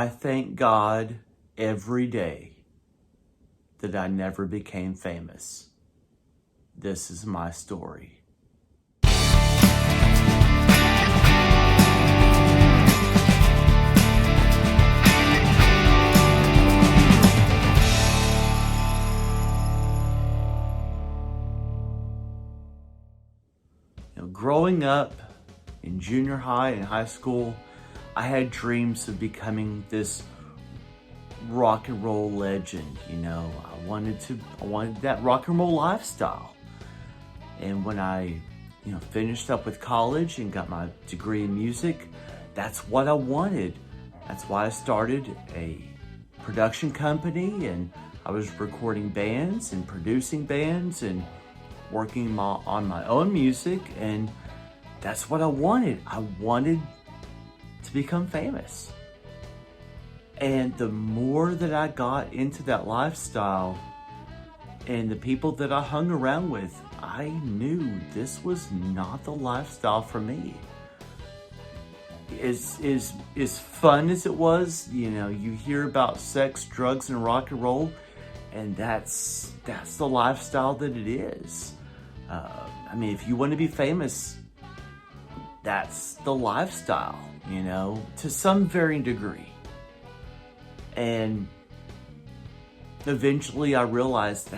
I thank God every day that I never became famous. This is my story. Growing up in junior high and high school, I had dreams of becoming this rock and roll legend. I wanted that rock and roll lifestyle. And when I, finished up with college and got my degree in music, that's what I wanted. That's why I started a production company, and I was recording bands and producing bands and working on my own music, and that's what I wanted. I wanted to become famous. And the more that I got into that lifestyle and the people that I hung around with, I knew this was not the lifestyle for me. As fun as it was, you hear about sex, drugs, and rock and roll, and that's the lifestyle that it is. If you want to be famous, that's the lifestyle, to some varying degree. And eventually I realized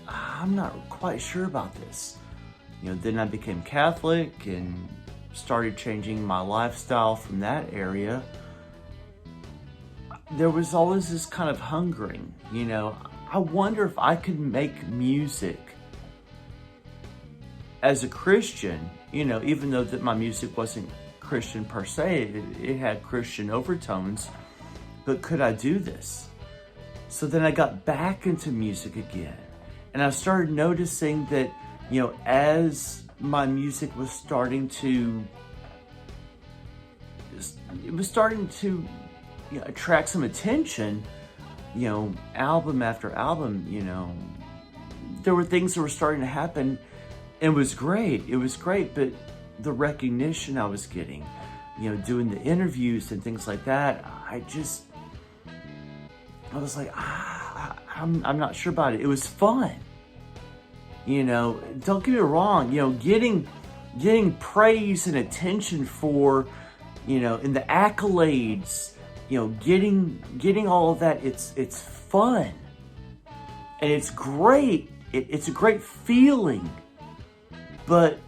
I'm not quite sure about this. Then I became Catholic and started changing my lifestyle from that area. There was always this kind of hungering, I wonder if I could make music as a Christian, even though that my music wasn't Christian per se, it had Christian overtones, but could I do this? So then I got back into music again, and I started noticing that, as my music was starting to attract some attention, album after album, there were things that were starting to happen. It was great, but the recognition I was getting, doing the interviews and things like that, I was like, I'm not sure about it. It was fun. Don't get me wrong, getting praise and attention for, in the accolades, getting all of that, it's fun. And it's great. It's a great feeling. But,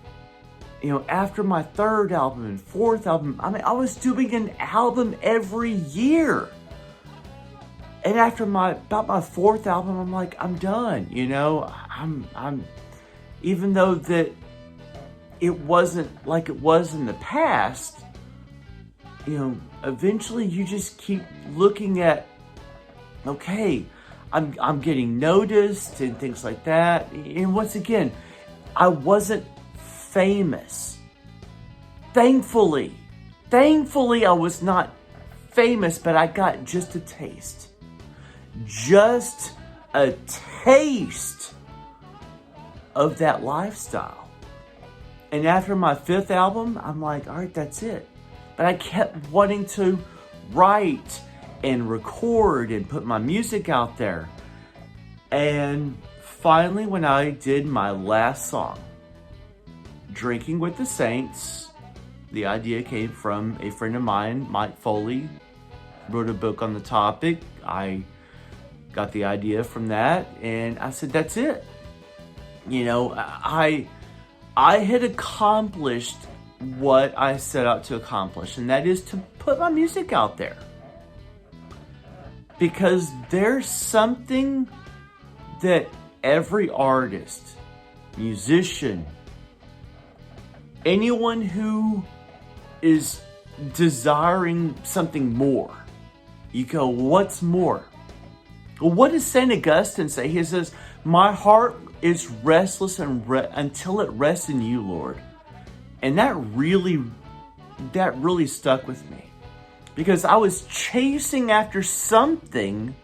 after my third album and fourth album, I was doing an album every year. And after about my fourth album, I'm like, I'm done. I'm even though that it wasn't like it was in the past, eventually you just keep looking at, okay, I'm getting noticed and things like that. And once again, I wasn't famous. Thankfully, I was not famous, but I got just a taste. Just a taste of that lifestyle. And after my fifth album, I'm like, all right, that's it. But I kept wanting to write and record and put my music out there. And finally, when I did my last song, Drinking with the Saints, the idea came from a friend of mine, Mike Foley, wrote a book on the topic. I got the idea from that, and I said, that's it. I had accomplished what I set out to accomplish, and that is to put my music out there. Because there's something that every artist, musician, anyone who is desiring something more, you go, what's more? Well, what does St. Augustine say? He says, my heart is restless until it rests in you, Lord. And that really stuck with me. Because I was chasing after something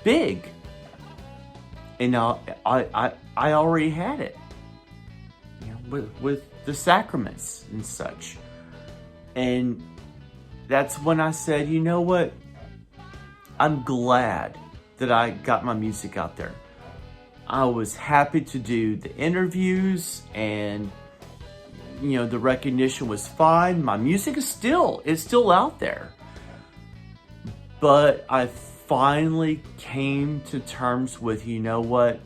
big. And I already had it. With the sacraments and such. And that's when I said, you know what? I'm glad that I got my music out there. I was happy to do the interviews, and the recognition was fine. My music is still out there. But I finally came to terms with, you know what?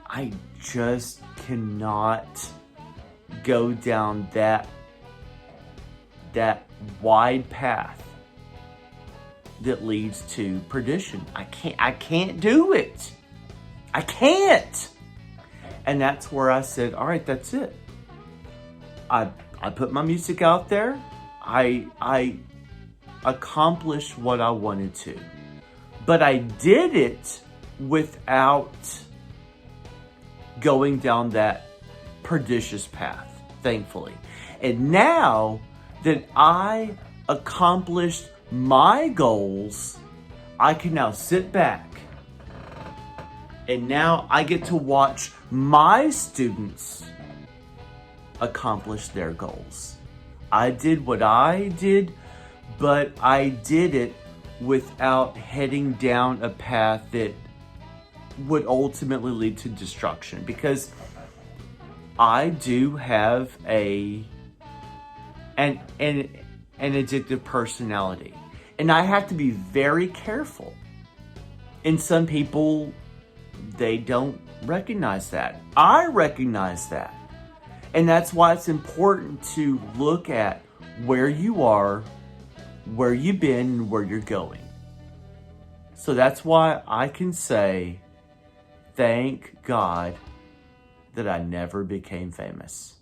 I just cannot go down that wide path that leads to perdition. I can't do it. I can't. And that's where I said, all right, that's it. I put my music out there. I accomplished what I wanted to. But I did it without going down that pernicious path, thankfully. And now that I accomplished my goals, I can now sit back and now I get to watch my students accomplish their goals. I did what I did, but I did it without heading down a path that would ultimately lead to destruction, because I do have an addictive personality, and I have to be very careful. And some people, they don't recognize that. I recognize that. And that's why it's important to look at where you are, where you've been, and where you're going. So that's why I can say, thank God that I never became famous.